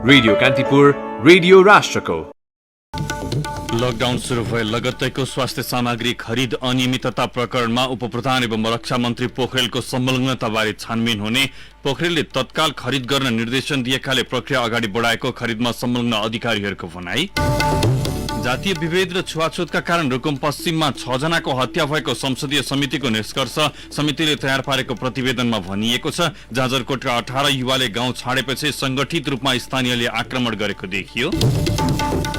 Radio Kantipur, radio राष्ट्रको। Lockdown सुरु भए लगत्तैको स्वास्थ्य सामग्री खरिद अनियमितता प्रकरणमा उपप्रधान एवं रक्षा मन्त्री पोखरेलको संलग्नताबारे छानबिन हुने, पोखरेलले तत्काल खरिद गर्न निर्देशन दिएकाले प्रक्रिया अगाडि बढाएको खरिदमा संलग्न अधिकारीहरूको भनाई। जातीय विभेद र छुवाछुतका कारण रुकुम पश्चिममा 6 जनाको हत्या भएको संसदीय समितिको निष्कर्ष समितिले तयार पारेको प्रतिवेदनमा भनिएको छ। जाजरकोटका 18 युवाले गाउँ छाडेपछि संगठित रूपमा स्थानीयले आक्रमण गरेको देखियो।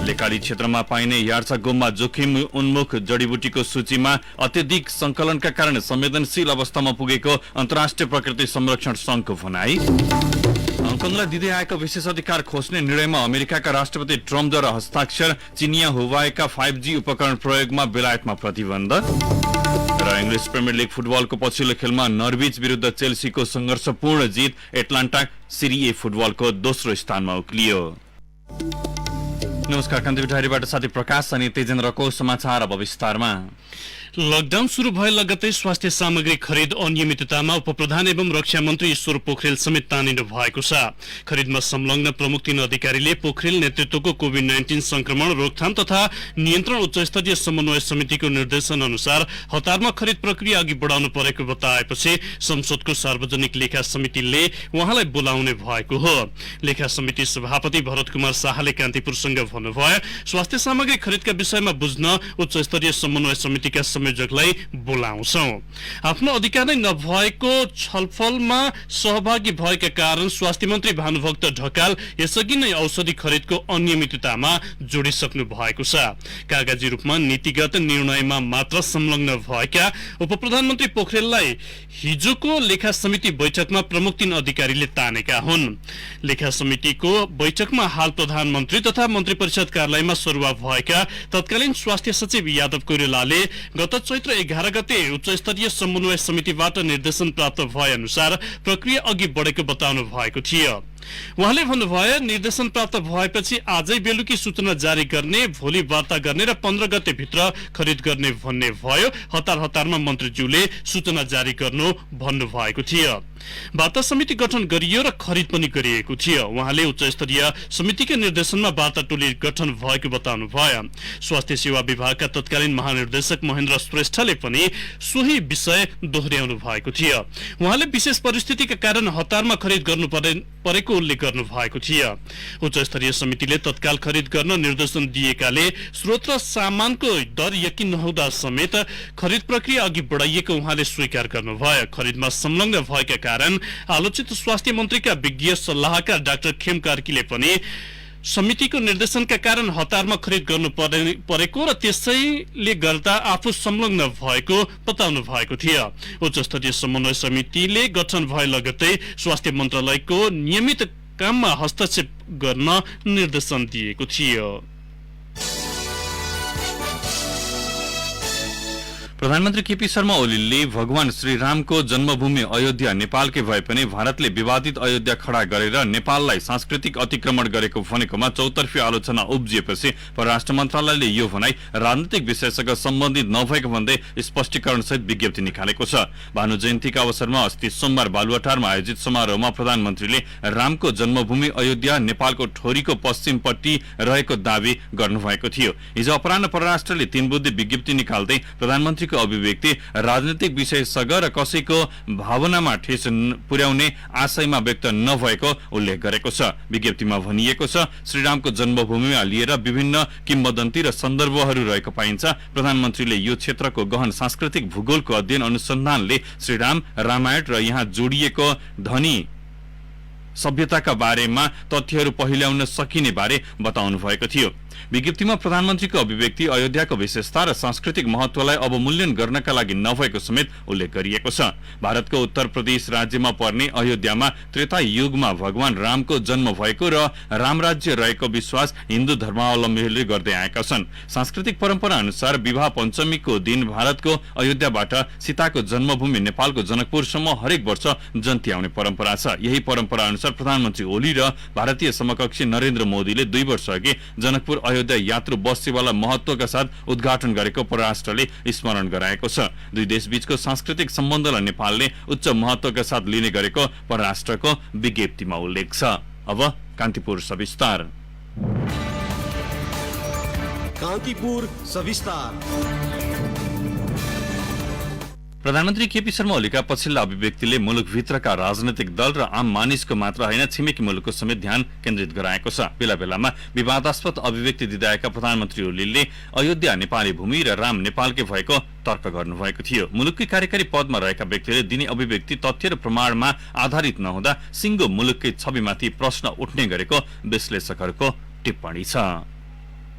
लेकाली क्षेत्रमा पाइने यार्सा गोममा जोखिम उन्मुख जडीबुटीको सूचीमा अत्यधिक संकलनका कारण संवेदनशील अवस्थामा पुगेको अन्तर्राष्ट्रिय प्रकृति संरक्षण संघको भनाई। हङकङलाई दिँदै आएको विशेष अधिकार खोज्ने निर्णयमा अमेरिकाका राष्ट्रपति ट्रम्पद्वारा हस्ताक्षर, चिनिया हुवाईका 5G उपकरण प्रयोगमा बेलायतमा प्रतिबन्ध र इङ्ग्लिस प्रिमियर लिग फुटबलको पछिल्लो खेलमा नर्विच विरुद्ध चेल्सीको संघर्षपूर्ण जित, एटलान्टा सिरी ए फुटबलको दोस्रो स्थानमा उक्लियो। नमस्कार, कान्तिपुर डायरीबाट साथी प्रकाश अनि तेजेन्द्रको समाचार अब विस्तारमा। लकडाउन सुरु भए लगत्तै स्वास्थ्य सामग्री खरिद अनियमिततामा उपप्रधान एवं रक्षा मन्त्री ईश्वर पोखरेल समेत तानिनु भएको छ। खरिदमा संलग्न प्रमुख 3 अधिकारीले पोखरेल नेतृत्वको कोभिड-19 संक्रमण रोकथाम तथा नियन्त्रण उच्चस्तरीय समन्वय समितिको निर्देशन अनुसार हतारमा खरिद प्रक्रिया अघि बढाउनु परेको बताएपछि संसदको सार्वजनिक लेखा समितिले उहाँलाई बोलाउने भएको हो। लेखा समिति सभापति भरत कुमार शाहले कान्तिपुरसँग भन्नुभयो, स्वास्थ्य सामग्री खरिदका विषयमा बुझ्न उच्चस्तरीय समन्वय समितिका संयोजकलाई बोलाउँछौं। आफ्नो अधिकार नै नभएको छलफलमा सहभागी भएका कारण स्वास्थ्य मन्त्री भानुभक्त ढकाल यसअघि नै औषधि खरिदको अनियमिततामा जोडिसक्नु भएको छ। कागजी रूपमा नीतिगत निर्णयमा मात्र संलग्न भएका उपप्रधानमन्त्री पोखरेललाई हिजोको लेखा समिति बैठकमा प्रमुख 3 अधिकारीले तानेका हुन्। लेखा समितिको बैठकमा हाल प्रधानमन्त्री तथा मन्त्री परिषद कार्यालयमा सरुवा भएका तत्कालीन स्वास्थ्य सचिव यादव कोइरालाले गत चैत्र 11 गते उच्चस्तरीय समन्वय समितिबाट निर्देशन प्राप्त भए अनुसार प्रक्रिया अघि बढेको बताउनु भएको थियो। उहाँले भन्नुभयो, निर्देशन प्राप्त भएपछि आजै बेलुकी सूचना जारी गर्ने, भोलि वार्ता गर्ने र 15 गते भित्र खरिद गर्ने भन्ने भयो। हतारमा मन्त्रीज्यूले सूचना जारी गर्नु भन्नु भएको थियो। वार्ता समिति गठन गरियो र खरिद पनि गरिएको थियो। उहाँले उच्चस्तरीय समितिको निर्देशनमा वार्ता टोली गठन भएको बताउनु भयो। स्वास्थ्य सेवा विभागका तत्कालीन महानिर्देशक महेन्द्र श्रेष्ठले पनि सोही विषय दोहोर्याउनु भएको थियो। उहाँले विशेष परिस्थितिका कारण हतारमा खरिद गर्नु परेको उल्लेख गर्नु भएको थियो। उच्चस्तरीय समितिले तत्काल खरिद गर्न निर्देशन दिएकाले स्रोत र सामानको दर यकिन नहुँदा समेत खरिद प्रक्रिया अघि बढाइएको उहाँले स्वीकार गर्नुभयो। खरिदमा संलग्न भएका कारण आलोचित स्वास्थ्य मन्त्रीका विज्ञ सल्लाहकार डाक्टर खेम कार्कीले पनि समितिको निर्देशनका कारण हतारमा खरिद गर्नु परेको र त्यसैले गर्दा आफू संलग्न भएको बताउनु भएको थियो। उच्चस्तरीय समन्वय समितिले गठन भए लगत्तै स्वास्थ्य मन्त्रालयको नियमित काममा हस्तक्षेप गर्न निर्देशन दिएको थियो। प्रधानमन्त्री केपी शर्मा ओलीले भगवान श्रीरामको जन्मभूमि अयोध्या नेपालकै भए पनि भारतले विवादित अयोध्या खडा गरेर नेपाललाई सांस्कृतिक अतिक्रमण गरेको भनेकोमा चौतर्फी आलोचना उब्जिएपछि परराष्ट्र मन्त्रालयले यो भनाई राजनीतिक विषयसँग सम्बन्धित नभएको भन्दै स्पष्टीकरण सहित विज्ञप्ति निकालेको छ। भानु जयन्तीका अवसरमा अस्ति सोमबार बालुवाटारमा आयोजित समारोहमा प्रधानमन्त्रीले रामको जन्मभूमि अयोध्या नेपालको ठोरीको पश्चिमपट्टि रहेको दावी गर्नुभएको थियो। हिजो अपराह्न परराष्ट्रले 3 बुँदे विज्ञप्ति निकाल्दै प्रधानमन्त्री अभिव्यक्ति राजनीतिक विषयसँग र कसैको भावनामा ठेस पुर्याउने आशयमा व्यक्त नभएको उल्लेख गरेको छ। विज्ञप्तिमा भनिएको छ, श्रीरामको जन्मभूमिमा लिएर विभिन्न किम्वदन्ती र सन्दर्भहरू रहेको पाइन्छ। प्रधानमन्त्रीले यो क्षेत्रको गहन सांस्कृतिक भूगोलको अध्ययन अनुसन्धानले श्रीराम, रामायण र यहाँ जोडिएको धनी सभ्यताका बारेमा तथ्यहरू पहिल्याउन सकिने बारे बताउनु भएको थियो। विज्ञप्तिमा प्रधानमन्त्रीको अभिव्यक्ति अयोध्याको विशेषता र सांस्कृतिक महत्वलाई अवमूल्यन गर्नका लागि नभएको समेत उल्लेख गरिएको छ। भारतको उत्तर प्रदेश राज्यमा पर्ने अयोध्यामा त्रेता युगमा भगवान रामको जन्म भएको र रामराज्य रहेको विश्वास हिन्दू धर्मावलम्बीहरूले गर्दै आएका छन्। सांस्कृतिक परम्परा अनुसार विवाह पञ्चमीको दिन भारतको अयोध्याबाट सीताको जन्मभूमि नेपालको जनकपुरसम्म हरेक वर्ष जन्ती आउने परम्परा छ। यही परम्परा अनुसार प्रधानमन्त्री ओली र भारतीय समकक्षी नरेन्द्र मोदीले 2 वर्ष अघि जनकपुर अयोध्या यात्रु बस सेवालाई महत्वका साथ उद्घाटन गरेको परराष्ट्रले स्मरण गराएको छ। दुई देशबीचको सांस्कृतिक सम्बन्धलाई नेपालले उच्च महत्वका साथ लिने गरेको परराष्ट्रको विज्ञप्तिमा उल्लेख छ। अब कान्तिपुर सविस्तार। कान्तिपुर सविस्तार। प्रधानमन्त्री केपी शर्मा ओलीका पछिल्ला अभिव्यक्तिले मुलुकभित्रका राजनैतिक दल र आम मानिसको मात्र होइन छिमेकी मुलुकको समेत ध्यान केन्द्रित गराएको छ। बेला बेलामा विवादास्पद अभिव्यक्ति दिँदाएका प्रधानमन्त्री ओलीले अयोध्या नेपाली भूमि र राम नेपालकै भएको तर्क गर्नुभएको थियो। मुलुककै कार्यकारी पदमा रहेका व्यक्तिले दिने अभिव्यक्ति तथ्य र प्रमाणमा आधारित नहुँदा सिङ्गो मुलुककै छविमाथि प्रश्न उठ्ने गरेको विश्लेषकहरूको टिप्पणी छ।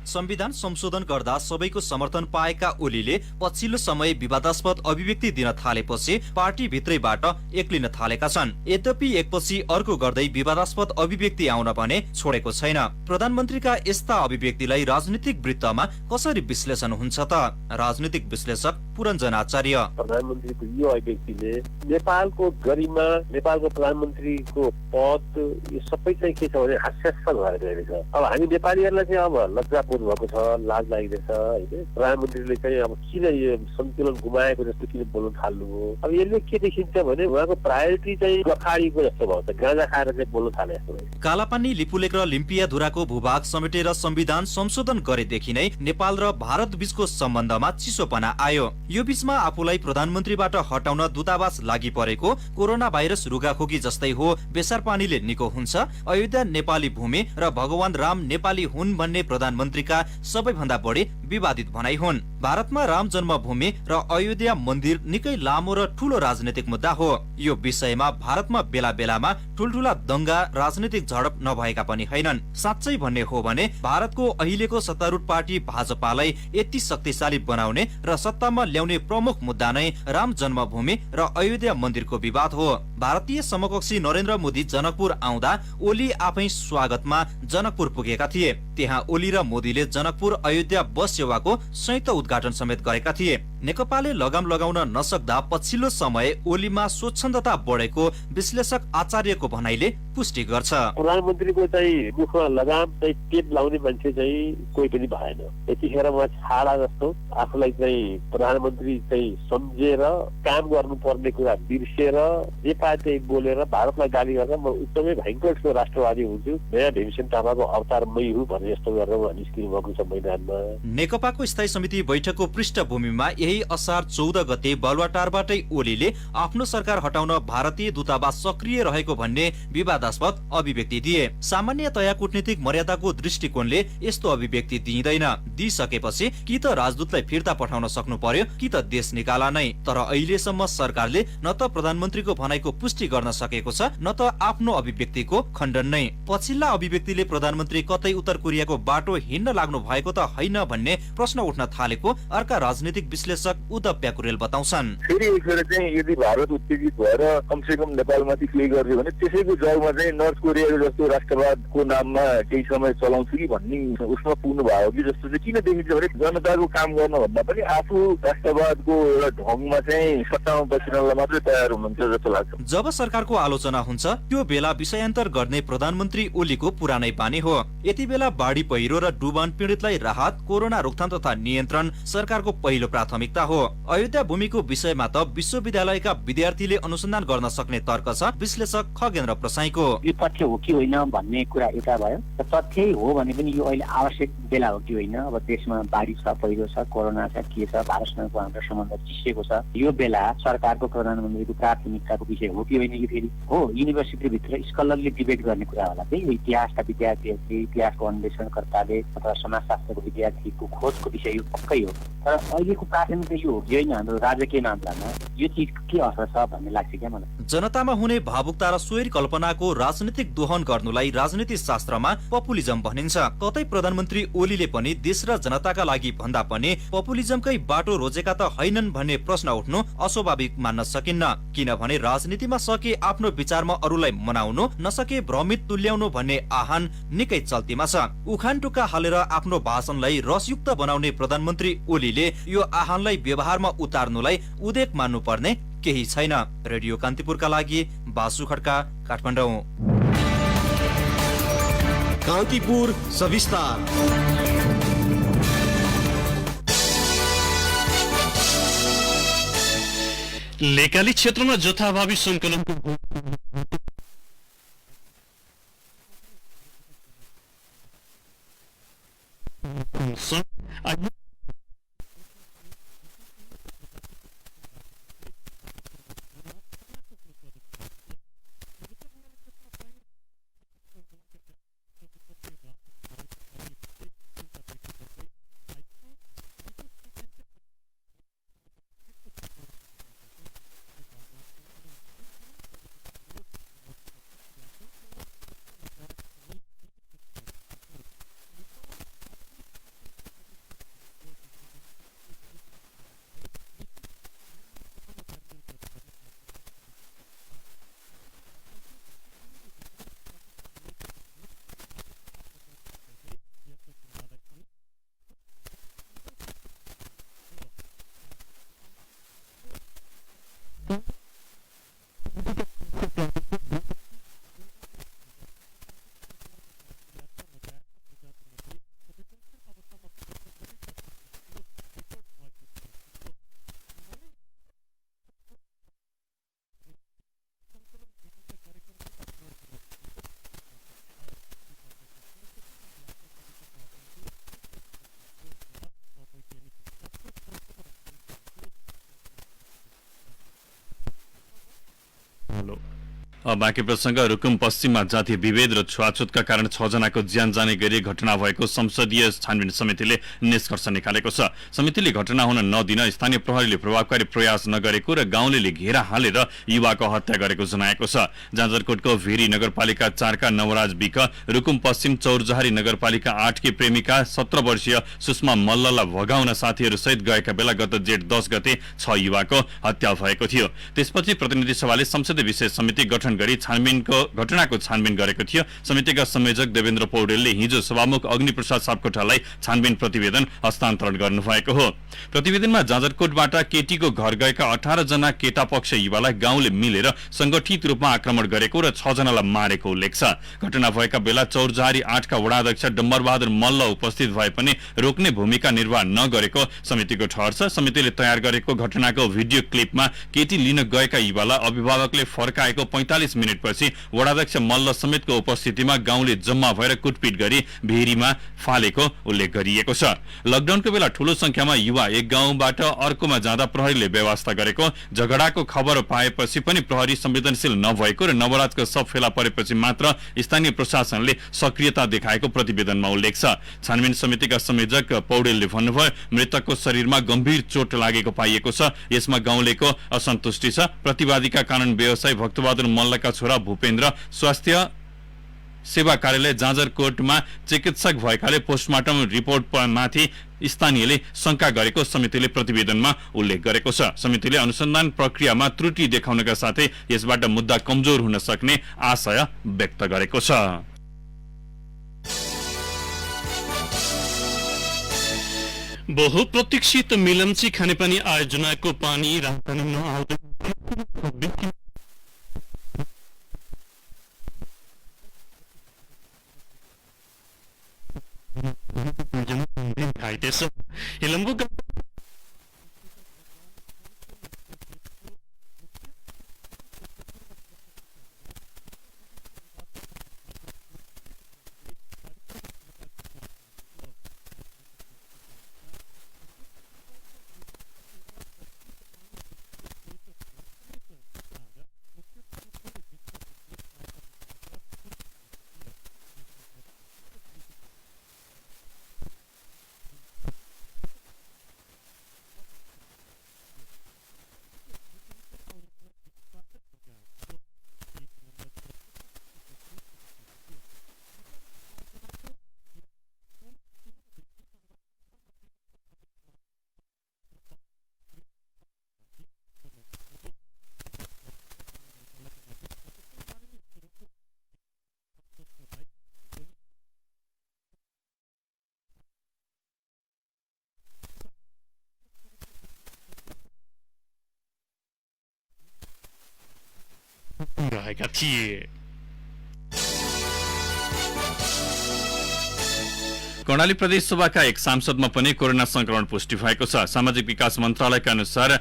संविधान संशोधन गर्दा सबैको समर्थन पाएका ओलीले पछिल्लो समय विवादास्पद अभिव्यक्ति दिन थालेपछि पार्टी भित्रैबाट एक्लिन थालेका छन्। यद्यपि एकपछि अर्को गर्दै विवादास्पद अभिव्यक्ति आउन भने छोडेको छैन। प्रधानमन्त्रीका यस्ता अभिव्यक्तिलाई राजनीतिक वृत्तमा कसरी विश्लेषण हुन्छ त? राजनीतिक विश्लेषक पुरञ्जन आचार्य। प्रधानमन्त्रीको यो अभिव्यक्तिले नेपालको गरिमा, नेपालको प्रधानमन्त्रीको पद, यो सबै चाहिँ के छ भने हास्यास्पद भएर गएको छ। अब हामी नेपालीहरूलाई चाहिँ अब लज्जा भएको छ, लाज लागिरहेछ होइन। प्रधानमन्त्रीले चाहिँ अब किन यो सन्तुलन गुमाएको जस्तो किन बोल्न थाल्नु हो? अब यसले के देखिन्छ भने उहाँको प्रायोरिटी चाहिँ गखाडीको जस्तो भयो त, गाँजा खाएर चाहिँ बोल्न थाले जस्तो भयो। कालापानी, लिपुलेक र लिम्पियाधुराको भूभाग समेटेर संविधान संशोधन गरेदेखि नै नेपाल र भारत बीचको सम्बन्धमा चिसोपना आयो। यो बीचमा आफूलाई प्रधानमन्त्रीबाट हटाउन दूतावास लागि परेको कोरोना भाइरस रुगाखोकी जस्तै हो, बेसार पानीले निको हुन्छ, अयोध्या नेपाली भूमि र भगवान राम नेपाली हुन् भन्ने प्रधानमन्त्री सबैभन्दा बढी विवादित भनाइ हुन्। भारतमा राम जन्मभूमि र अयोध्या मन्दिर निकै लामो र ठूलो राजनीतिक मुद्दा हो। यो विषयमा भारतमा बेला बेलामा ठूलठूला दंगा, राजनीतिक झडप नभएका पनि हैनन्। साँच्चै भन्ने हो भने भारतको अहिलेको सत्तारूढ पार्टी भाजपालाई यति शक्तिशाली बनाउने र सत्तामा ल्याउने प्रमुख मुद्दा नै राम जन्मभूमि र अयोध्या मन्दिरको विवाद हो। भारतीय समकक्षी नरेन्द्र मोदी जनकपुर आउँदा ओली आफै स्वागतमा जनकपुर पुगेका थिए। त्यहाँ ओली र मोदीले जनकपुर अयोध्या बस सेवाको संयुक्त उद्घाटन समेत गरेका थिए। नेकपाले लगाम लगाउन नसक्दा पछिल्लो समय ओलीमा स्वच्छन्दता बढेको विश्लेषक आचार्यको भनाइले पुष्टि गर्छ। प्रधानमन्त्रीको चाहिँ मुखमा लगाम चाहिँ टेप लाउने मान्छे चाहिँ कोही पनि भएन। यतिखेर उहाँ छाडा जस्तो आफूलाई चाहिँ प्रधानमन्त्री चाहिँ सम्झेर काम गर्नुपर्ने कुरा बिर्सेर जे पाए त्यही बोलेर भारतलाई गाली गर्दा म एकदमै भयङ्कर राष्ट्रवादी हुन्छु, नयाँ भीमसेन थापाको अवतार मै हुँ भन्ने जस्तो गरेर उहाँ निस्किनु भएको छ मैदानमा। नेकपाको स्थायी समिति बैठकको पृष्ठभूमिमा यही असार 14 गते बालुवाटारबाटै ओलीले आफ्नो सरकार हटाउन भारतीय दूतावास सक्रिय रहेको भन्ने विवादास्पद अभिव्यक्ति दिए। सामान्यतया कूटनीतिक मर्यादाको दृष्टिकोणले यस्तो अभिव्यक्ति दिइँदैन। दिइसकेपछि कि त राजदूतलाई फिर्ता पठाउन सक्नु पर्यो कि त देश निकाला नै। तर अहिलेसम्म सरकारले न त प्रधानमन्त्रीको भनाइको पुष्टि गर्न सकेको छ, न त आफ्नो अभिव्यक्तिको खण्डन नै। पछिल्ला अभिव्यक्तिले प्रधानमन्त्री कतै उत्तर कोरियाको बाटो हिँड्न लाग्नु भएको त होइन भन्ने प्रश्न उठ्न थालेको अर्का राजनीतिक विश्लेषक उद्धव प्याकुरेल बताउँछन्। फेरि एकखेर चाहिँ यदि भारत उत्तेजित भएर कमसे कम नेपालमाथि क्लिक गर्यो भने त्यसैको जगमा चाहिँ नर्थ कोरियाको जस्तो राष्ट्रवादको नाममा केही समय चलाउँछु कि भन्ने उसमा पुग्नु भयो कि जस्तो चाहिँ किन देखिन्छ भने जनताको काम गर्न भन्दा पनि आफू राष्ट्रवादको एउटा ढङ्गमा चाहिँ सत्तामा बसिनलाई मात्रै तयार हुनुहुन्छ जस्तो लाग्छ। जब सरकारको आलोचना हुन्छ त्यो बेला विषयान्तर गर्ने प्रधानमन्त्री ओलीको पुरानै बानी हो। यति बेला बाढी पहिरो र डुबान पीडितलाई राहत, कोरोना रोकथाम तथा नियन्त्रण सरकारको पहिलो प्राथमिकता हो। अयोध्या भूमिको विषयमा त विश्वविद्यालयका विद्यार्थीले अनुसन्धान गर्न सक्ने तर्क छ विश्लेषक खगेन्द्र प्रसाईको। यो तथ्य हो कि होइन भन्ने कुरा यता भयो। तथ्य हो भने पनि यो अहिले आवश्यक बेला हो कि होइन? अब देशमा बाढी छ, पहिरो छ, कोरोना छ, के छ, भारतसँगको हाम्रो सम्बन्ध चिसिएको छ। यो बेला सरकारको प्रधानमन्त्रीको प्राथमिकताको विषय हो कि होइन? यो फेरि हो युनिभर्सिटी भित्र स्कलरले डिबेट गर्ने कुरा होला। त्यही इतिहासका विद्यार्थीहरूले, इतिहासको अन्वेषणकर्ताले अथवा समाजशास्त्रको विद्यार्थीको खोजको विषय यो पक्कै हो। तर अहिलेको प्राथमिकता यो हो कि होइन हाम्रो राजकीय मामलामा यो चिज के असर छ भन्ने लाग्छ क्या मलाई। जनतामा हुने भावुकता र स्वैर कल्पनाको राजनीतिक दोहन गर्नुलाई राजनीति शास्त्रमा पपुलिजम भनिन्छ। कतै प्रधानमन्त्री ओलीले पनि देश र जनताका लागि भन्दा पनि पपुलिजमकै बाटो रोजेका त हैनन् भन्ने प्रश्न उठ्नु अस्वाभाविक मान्न सकिन्न। किनभने राजनीतिमा सके आफ्नो विचारमा अरूलाई मनाउनु, नसके भ्रमित तुल्याउनु भन्ने आह्वान निकै चल्तीमा छ। उखान टुक्का हालेर आफ्नो भाषणलाई रसयुक्त बनाउने प्रधानमन्त्री ओलीले यो आह्वानलाई व्यवहारमा उतार्नुलाई उदेक मान्नु पर्ने केही छैन। रेडियो कान्तिपुरका लागि बासु खड्का, काठमाडौँ। कान्तिपुर सविस्तार। लेकाली क्षेत्रमा जथाभावी संकलनको बाँकी प्रसंग रुकुम पश्चिममा जातीय विभेद र छुवाछुतका कारण 6 जनाको ज्यान जाने गरी घटना भएको संसदीय छानबिन समितिले निष्कर्ष निकालेको छ। समितिले घटना हुन नदिन स्थानीय प्रहरीले प्रभावकारी प्रयास नगरेको र गाउँलेले घेरा हालेर युवाको हत्या गरेको जनाएको छ। जाजरकोटको भेरी नगरपालिका 4 का नवराज विक, रुकुम पश्चिम चौरजहारी नगरपालिका 8 की प्रेमिका 17 वर्षीय सुषमा मल्ललाई भगाउन साथीहरू सहित गएका बेला गत जेठ 10 गते 6 युवाको हत्या भएको थियो। त्यसपछि प्रतिनिधि सभाले संसदीय विशेष समिति गठन गरी घटनाको छानबिन गरेको थियो। समितिका संयोजक देवेन्द्र पौडेलले हिजो सभामुख अग्निप्रसाद सापकोटालाई छानबिन प्रतिवेदन हस्तान्तरण गर्नुभएको हो। प्रतिवेदनमा जाजरकोटबाट केटीको घर गएका 18 जना केटा पक्ष युवालाई गाउँले मिलेर संगठित रूपमा आक्रमण गरेको र 6 जनालाई मारेको उल्लेख छ। घटना भएका बेला चौरजहारी 8 का वडा अध्यक्ष डम्बरबहादुर मल्ल उपस्थित भए पनि रोक्ने भूमिका निर्वाह नगरेको समितिको ठहर छ। समितिले तयार गरेको घटनाको भिडियो क्लिपमा केटी लिन गएका युवालाई अभिभावकले फर्काएको 45 मिनेटपछि वडाध्यक्ष मल्ल समेतको उपस्थितिमा गाउँले जम्मा भएर कुटपिट गरी भेरीमा फालेको उल्लेख गरिएको छ। लकडाउनको बेला ठूलो संख्यामा युवा एक गाउँबाट अर्कोमा जाँदा प्रहरीले व्यवस्था गरेको, झगडाको खबर पाएपछि पनि प्रहरी संवेदनशील नभएको र नवराजको सब फेला परेपछि मात्र स्थानीय प्रशासनले सक्रियता देखाएको प्रतिवेदनमा उल्लेख छ। छानबिन समितिका संयोजक पौडेलले भन्नुभयो, मृतकको शरीरमा गम्भीर चोट लागेको पाइएको छ। यसमा गाउँलेको असन्तुष्टि छ। प्रतिवादीका कारण व्यवसायी भक्तबहादुर मल्लका छोरा भूपेन्द्र स्वास्थ्य सेवा कार्यालय जाजरकोटमा चिकित्सक भएकाले पोस्टमार्टम रिपोर्ट माथि स्थानीयले शंका गरेको समितिले प्रतिवेदनमा उल्लेख गरेको छ। समितिले अनुसन्धान प्रक्रियामा त्रुटि देखाउनका साथै यसबाट मुद्दा कमजोर हुन सक्ने आशय व्यक्त गरेको छ। बहुप्रतीक्षित मिलम्ची खानेपानी आयोजनाको पानी राजधानीमा आउँदै घाइते छ। हिलम्बु रहेका थिए। कर्णाली प्रदेश सभाका एक सांसदमा पनि कोरोना संक्रमण पुष्टि भएको छ। सामाजिक विकास मन्त्रालयका अनुसार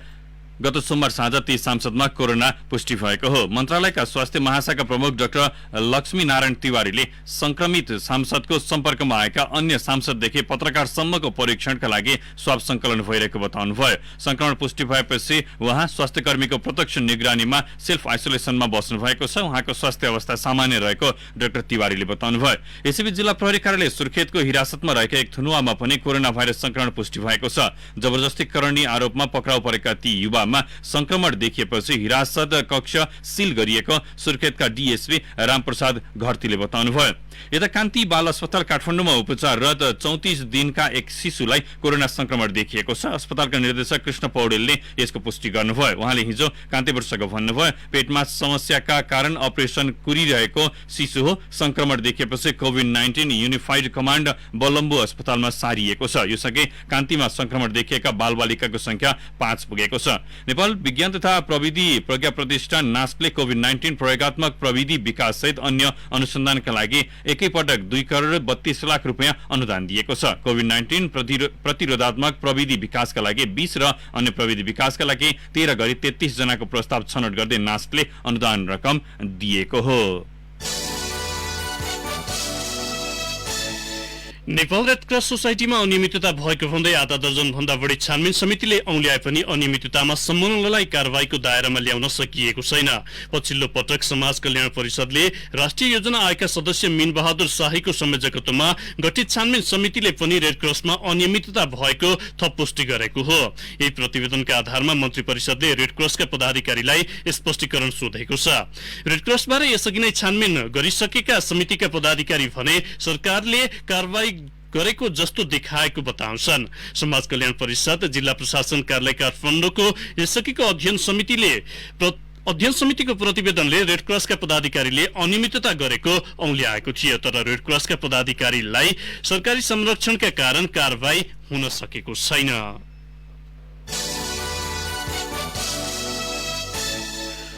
गत सोमबार साँझ ती सांसदमा कोरोना पुष्टि भएको हो। मन्त्रालयका स्वास्थ्य महाशाखा प्रमुख डाक्टर लक्ष्मी नारायण तिवारीले संक्रमित सांसदको सम्पर्कमा आएका अन्य सांसददेखि पत्रकारसम्मको परीक्षणका लागि स्वाब संकलन भइरहेको बताउनुभयो। संक्रमण पुष्टि भएपछि उहाँ स्वास्थ्यकर्मीको प्रत्यक्ष निगरानीमा सेल्फ आइसोलेसनमा बस्नु भएको छ। उहाँको स्वास्थ्य अवस्था सामान्य रहेको डाक्टर तिवारीले बताउनुभयो। यसैबीच जिल्ला प्रहरी कार्यालय सुर्खेतको हिरासतमा रहेका एक थुनुवामा पनि कोरोना भाइरस संक्रमण पुष्टि भएको छ। जबरजस्ती करणी आरोपमा पक्राउ परेका ती युवामा संक्रमण देखिएपछि हिरासत कक्ष सील गरिएको सुर्खेतका डीएसपी रामप्रसाद घरतीले बताउनुभयो। यता कान्ति बाल अस्पताल काठमाडौँमा उपचाररत 34 दिनका एक शिशुलाई कोरोना संक्रमण देखिएको छ। अस्पतालका निर्देशक कृष्ण पौडेलले यसको पुष्टि गर्नुभयो। उहाँले हिजो कान्तिवर्षको भन्नुभयो, पेटमा समस्याका कारण अपरेसन कुरिरहेको शिशु हो। संक्रमण देखिएपछि कोभिड-19 युनिफाइड कमान्ड बलम्बु अस्पतालमा सारिएको छ। यसअघि कान्तिमा संक्रमण देखिएका बालबालिकाको संख्या 5 पुगेको छ। नेपाल विज्ञान तथा प्रविधि प्रज्ञा प्रतिष्ठान नास्कले कोभिड-19 प्रयोगात्मक प्रविधि विकास सहित अन्य अनुसन्धानका लागि एकैपटक 2 करोड 32 लाख रुपियाँ अनुदान दिएको छ। कोभिड-19 प्रतिरोधात्मक प्रविधि विकासका लागि 20 र अन्य प्रविधि विकासका लागि 13 गरी 33 जनाको प्रस्ताव छनौट गर्दै नास्कले अनुदान रकम दिएको हो। नेपाल रेड क्रस सोसाइटीमा अनियमितता भएको भन्दै आधा दर्जन भन्दा बढी छानबिन समितिले औंल्याए पनि अनियमिततामा संलग्नलाई कारबाहीको दायरामा ल्याउन सकिएको छैन। पछिल्लो पटक समाज कल्याण परिषदले राष्ट्रिय योजना आयोगका सदस्य मीन बहादुर शाहीको संयोजकत्वमा गठित छानबिन समितिले पनि रेड क्रसमा अनियमितता भएको थप पुष्टि गरेको हो। यही प्रतिवेदनका आधारमा मन्त्री परिषदले रेड क्रसका पदाधिकारीलाई स्पष्टीकरण सोधेको छ। रेड क्रसबारे यसअघि नै छानबिन गरिसकेका समितिका पदाधिकारी भने सरकारले कारबाही गरेको जस्तो देखाएको बताउँछन्। समाज कल्याण परिषद जिल्ला प्रशासन कार्यालय काठमाडौँको यसअघिको अध्ययन समितिको प्रतिवेदनले रेड क्रसका पदाधिकारीले अनियमितता गरेको औंल्याएको थियो, तर रेड क्रसका पदाधिकारीलाई सरकारी संरक्षणका कारण कारबाही हुन सकेको छैन।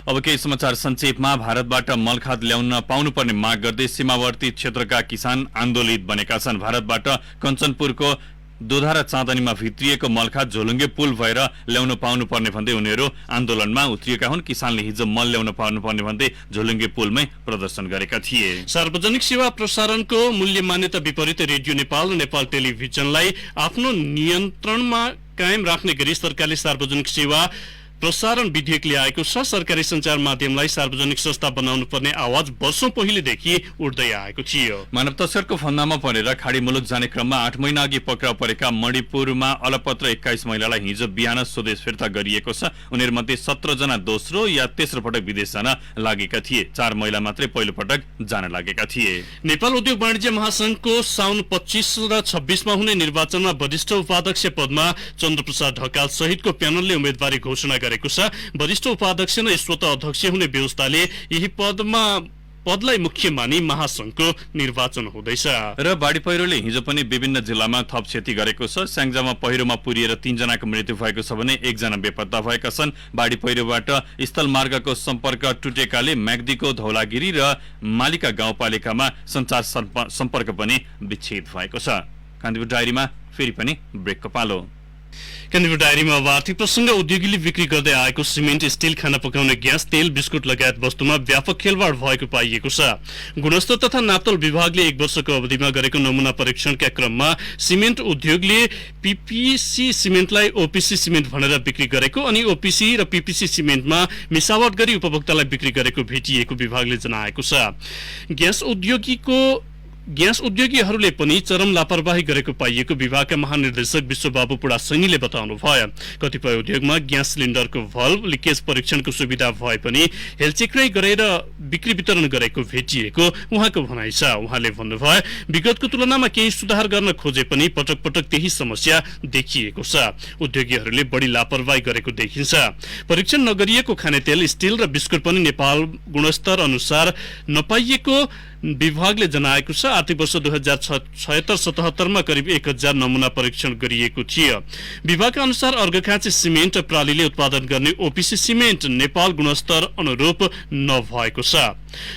अब केही समाचार संक्षेपमा। भारतबाट मलखाद ल्याउन पाउनुपर्ने माग गर्दै सीमावर्ती क्षेत्रका किसान आन्दोलित बनेका छन्। भारतबाट कञ्चनपुरको दोधा र चाँदनीमा भित्रिएको मलखाद झोलुङ्गे पुल भएर ल्याउन पाउनुपर्ने भन्दै उनीहरू आन्दोलनमा उत्रिएका हुन्। किसानले हिजो मल ल्याउन पाउनुपर्ने भन्दै झोलुङ्गे पुलमै प्रदर्शन गरेका थिए। सार्वजनिक सेवा प्रसारणको मूल्य मान्यता विपरीत रेडियो नेपाल र नेपाल टेलिभिजनलाई आफ्नो नियन्त्रणमा कायम राख्ने गरी सरकारले सार्वजनिक सेवा प्रसारण विधेयक ल्याएको छ। सरकारी संचार माध्यमलाई सार्वजनिक संस्था बनाउनु पर्ने आवाज वर्षौं पहिलेदेखि उठ्दै आएको थियो। मानव तस्करको फन्दामा परेर खाडी मुलुक जाने क्रममा 8 महिना अघि पक्राउ परेका मणिपुरमा अलपत्र 21 महिलालाई हिजो बिहान स्वदेश फिर्ता गरिएको छ। उनीहरूमध्ये 17 जना दोस्रो या तेस्रो पटक विदेश जान लागेका थिए। 4 महिला मात्रै पहिलो पटक जान लागेका थिए। नेपाल उद्योग वाणिज्य महासंघको साउन 25 र 26 मा हुने निर्वाचनमा वरिष्ठ उपाध्यक्ष पदमा चन्द्रप्रसाद ढकाल सहितको प्यानलले उम्मेदवारी घोषणा गरेको छ। वरिष्ठ उपाध्यक्ष नै स्वतः अध्यक्ष हुने व्यवस्थाले यही पदलाई मुख्य मानी महासंघको निर्वाचन हुँदैछ। र बाढी पहिरोले हिजो पनि विभिन्न जिल्लामा थप क्षति गरेको छ। स्याङ्जामा पहिरोमा पुरिएर 3 जनाको मृत्यु भएको छ भने 1 जना बेपत्ता भएका छन्। बाढी पहिरोबाट स्थलमार्गको सम्पर्क टुटेकाले म्याग्दीको धौलागिरी र मालिका गाउँपालिकामा सञ्चार सम्पर्क पनि विच्छेद भएको छ। कान्तिपुर डायरीमा फेरि पनि ब्रेकको पालो। कान्तिपुर डायरीमा अब आर्थिक प्रसंग। उद्योगीले बिक्री गर्दै आएको सिमेन्ट, स्टिल, खाना पकाउने ग्यास, तेल, बिस्कुट लगायत वस्तुमा व्यापक खेलवाड भएको पाइएको छ। गुणस्तर तथा नाप्तोल विभागले 1 वर्षको अवधिमा गरेको नमूना परीक्षणका क्रममा सिमेन्ट उद्योगले पीपीसी सिमेन्टलाई ओपीसी सिमेन्ट भनेर बिक्री गरेको अनि ओपीसी र पीपीसी सिमेन्टमा मिसावट गरी उपभोक्तालाई बिक्री गरेको भेटिएको विभागले जनाएको छ। ग्यास उद्योगीहरूले पनि चरम लापरवाही गरेको पाइएको विभागका महानिर्देशक विश्वबाबु पुडा सैनीले बताउनुभयो। कतिपय उद्योगमा ग्यास सिलिन्डरको भल्भ लिकेज परीक्षणको सुविधा भए पनि हेलचेक्राइ गरेर बिक्री वितरण गरेको भेटिएको उहाँको भनाइ छ। उहाँले भन्नुभयो, विगतको तुलनामा केही सुधार गर्न खोजे पनि पटक पटक त्यही समस्या देखिएको छ। उद्योगीहरूले बढी लापरवाही गरेको देखिन्छ। परीक्षण नगरिएको खानेतेल, स्टिल र बिस्कुट पनि नेपाल गुणस्तर अनुसार नपाइएको विभागले जनाएको छ। आर्थिक वर्ष 2076-77 मा करिब 1000 नमूना परीक्षण गरिएको थियो। विभागका अनुसार अर्घखाँची सिमेन्ट प्रालीले उत्पादन गर्ने ओपीसी सिमेन्ट नेपाल गुणस्तर अनुरूप नभएको छ।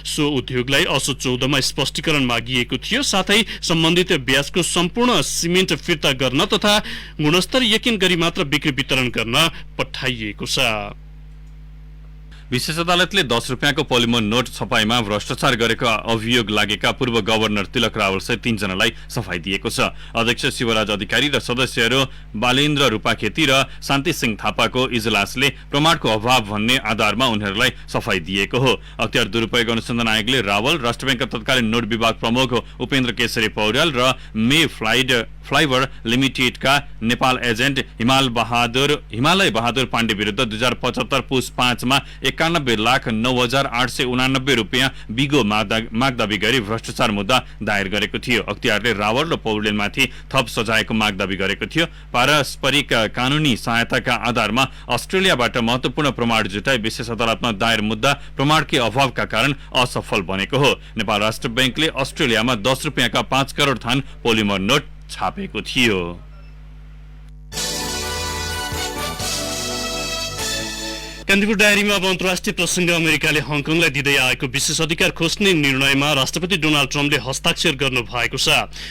सो उद्योगलाई असो 14 मा स्पष्टीकरण मागिएको थियो। साथै सम्बन्धित ब्याजको सम्पूर्ण सिमेन्ट फिर्ता गर्न तथा गुणस्तर यकिन गरी मात्र बिक्री वितरण गर्न पठाइएको छ। विशेष अदालतले 10 रुपियाँको पोलिमर नोट छपाईमा भ्रष्टाचार गरेको अभियोग लागेका पूर्व गभर्नर तिलक रावल सहित 3 जनालाई सफाई दिएको छ। अध्यक्ष शिवराज अधिकारी र सदस्यहरू बालेन्द्र रूपाखेती र शान्ति सिंह थापाको इजलासले प्रमाणको अभाव भन्ने आधारमा उनीहरूलाई सफाई दिएको हो। अख्तियार दुरुपयोग अनुसन्धान आयोगले रावल, राष्ट्र बैंकका तत्कालीन नोट विभाग प्रमुख उपेन्द्र केसरी पौड्याल र मे फ्लाइवर लिमिटेडका नेपाल एजेन्ट हिमालय बहादुर पाण्डे विरुद्ध 2075 पुस 5 मा 91,09,889 रुपियाँ बिगो माग दावी गरी भ्रष्टाचार मुद्दा दायर गरेको थियो। अख्तियारले रावल र पौडेलमाथि थप सजायको माग दावी गरेको थियो। पारस्परिक कानूनी सहायताका आधारमा अस्ट्रेलियाबाट महत्वपूर्ण प्रमाण जुटाई विशेष अदालतमा दायर मुद्दा प्रमाणकै अभावका कारण असफल बनेको हो। नेपाल राष्ट्र बैंकले अस्ट्रेलियामा 10 रुपियाँका 5 करोड थान पोलिमर नोट छापेको थियो। कान्तिपुर डायरीमा अब अन्तर्राष्ट्रिय प्रसंग अमेरिकाले हङकङलाई दिँदै आएको विशेष अधिकार खोज्ने निर्णयमा राष्ट्रपति डोनाल्ड ट्रम्पले हस्ताक्षर गर्नु भएको छ।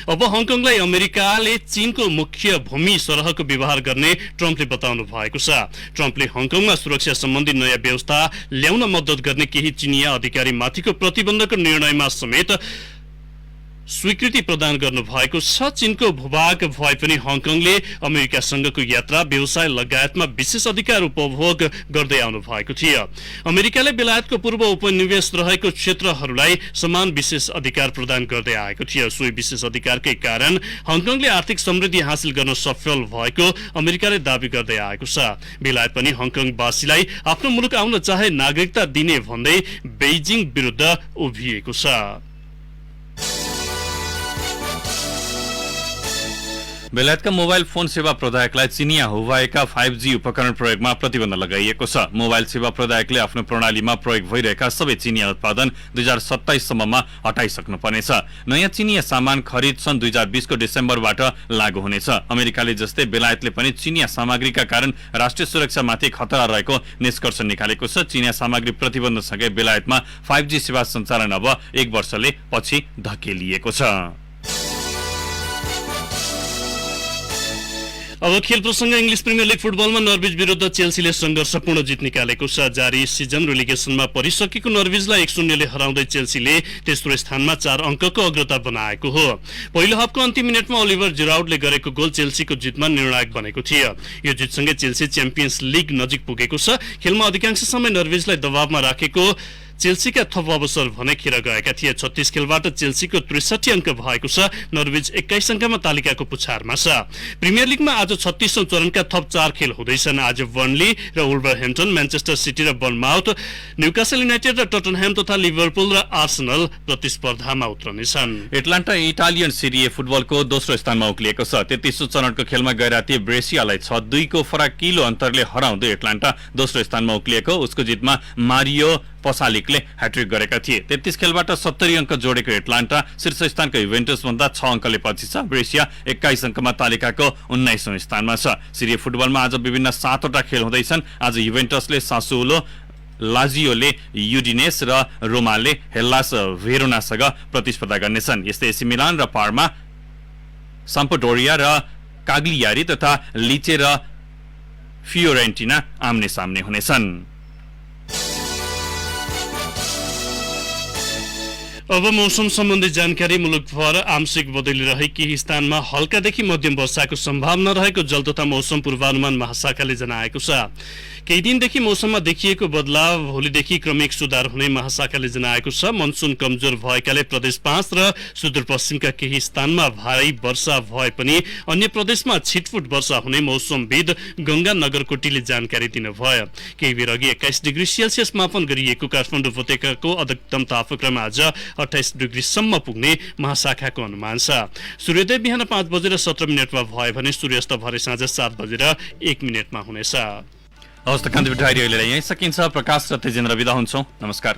अब हङकङलाई अमेरिकाले चीनको मुख्य भूमि सरहको व्यवहार गर्ने ट्रम्पले बताउनु भएको छ। ट्रम्पले हङकङमा सुरक्षा सम्बन्धी नयाँ व्यवस्था ल्याउन मद्दत गर्ने केही चिनिया अधिकारी माथिको प्रतिबन्धको निर्णयमा समेत स्वीकृति प्रदान गर्नु भएको छ। चीनको भूभाग भए पनि हङकङले अमेरिकासँगको यात्रा, व्यवसाय लगायतमा विशेष अधिकार उपभोग गर्दै आउनु भएको थियो। अमेरिकाले बेलायतको पूर्व उपनिवेश रहेको क्षेत्रहरूलाई समान विशेष अधिकार प्रदान गर्दै आएको थियो। सोही विशेष अधिकारकै कारण हङकङले आर्थिक समृद्धि हासिल गर्न सफल भएको अमेरिकाले दावी गर्दै आएको छ। बेलायत पनि हङकङवासीलाई आफ्नो मुलुक आउन चाहे नागरिकता दिने भन्दै बेइजिङ विरुद्ध उभिएको छ। बेलायतका मोबाइल फोन सेवा प्रदायकलाई चिनिया हुवाएका 5G उपकरण प्रयोगमा प्रतिबन्ध लगाइएको छ। मोबाइल सेवा प्रदायकले आफ्नो प्रणालीमा प्रयोग भइरहेका सबै चिनिया उत्पादन 2027 सम्ममा हटाइसक्नुपर्नेछ। नयाँ चिनिया सामान खरिद सन् 2020 को डिसेम्बरबाट लागू हुनेछ। अमेरिकाले जस्तै बेलायतले पनि चिनिया सामग्रीका कारण राष्ट्रिय सुरक्षामाथि खतरा रहेको निष्कर्ष निकालेको छ। चिनिया सामग्री प्रतिबन्धसँगै बेलायतमा 5G सेवा सञ्चालन अब 1 वर्षले पछि धकेलिएको छ। अब खेल प्रसंग इंग्लिश प्रिमियर लीग फुटबलमा नर्विच विरुद्ध चेल्सीले संघर्षपूर्ण जित निकालेको छ। जारी सिजन रिलिगेसनमा परिसकेको नर्विचलाई 1-0 ले हराउँदै चेल्सीले तेस्रो स्थानमा 4 अङ्कको अग्रता बनाएको हो। पहिलो हाफको अन्तिम मिनेटमा ओलिभर जिराउडले गरेको गोल चेल्सीको जितमा निर्णायक बनेको थियो। यो जितसँगै चेल्सी च्याम्पियन्स लीग नजिक पुगेको छ। खेलमा अधिकांश समय नर्विचलाई दबावमा राखेको चेल्सीका थप अवसर भने खेर गएका थिए। 36 खेलबाट चेल्सीको 63 अङ्क भएको छ। नर्विच 21 अङ्कमा तालिकाको पुछारमा छ। प्रिमियर लीगमा आज 36औं चरणका थप 4 खेल हुँदैछन्। आज बर्नली र वुल्भरह्याम्पटन, म्यानचेस्टर सिटी र बर्नमाउथ, न्यूकासल युनाइटेड र टटनह्याम तथा लिभरपुल र आर्सेनल प्रतिस्पर्धामा उत्रनेछन्। एटलान्टा इटालियन सिरी ए फुटबलको दोस्रो स्थानमा उक्लिएको छ। 33औं चरणको खेलमा गैराती ब्रेसियालाई 6-2 को फराकिलो अन्तरले हराउँदै एटलान्टा दोस्रो स्थानमा उक्लिएको। उसको जितमा मारियो पसालिकले ह्याट्रिक गरेका थिए। 33 खेलबाट 70 अङ्क जोडेको एटलान्टा शीर्ष स्थानको युभेन्टस भन्दा 6 अङ्कले पछि छ। ब्रेसिया 21 अङ्कमा तालिकाको 19औं स्थानमा छ। सिरी फुटबलमा आज विभिन्न 7वटा खेल हुँदैछन्। आज युभेन्टसले सासुओलो, लाजियोले युडिनेस र रोमाले हेल्लास भेरोनासँग प्रतिस्पर्धा गर्नेछन्। यस्तै एसी मिलान र पार्मा, साम्पडोरिया र काग्लियारी तथा लिचे र फियोरेन्टिना आम्ने सामने हुनेछन्। अब मौसम सम्बन्धी जानकारी। मुलुकभर आंशिक बदली रहे केही स्थानमा हल्कादेखि मध्यम वर्षाको सम्भावना रहेको जल तथा मौसम पूर्वानुमान महाशाखाले जनाएको छ। केही दिनदेखि मौसममा देखिएको बदलाव भोलिदेखि क्रमिक सुधार हुने महाशाखाले जनाएको छ। मनसुन कमजोर भएकाले प्रदेश 5 र सुदूरपश्चिमका केही स्थानमा भारी वर्षा भए पनि अन्य प्रदेशमा छिटफुट वर्षा हुने मौसमविद गंगा नगरकोटीले जानकारी दिनुभयो। केही बेर अघि 21 डिग्री सेल्सियस मापन गरिएको काठमाडौँ उपत्यकाको अधिकतम तापक्रम आज 28 डिग्रीसम्म पुग्ने महाशाखाको अनुमान छ। सूर्योदय बिहान 5:17 भयो भने सूर्यास्त भरे साँझ 7:01 हुनेछ। हवस् त कान्तिपुर डायरी अहिले यही सकिन्छ। प्रकाश र तेजेन्द्र बिदा हुन्छौँ। नमस्कार।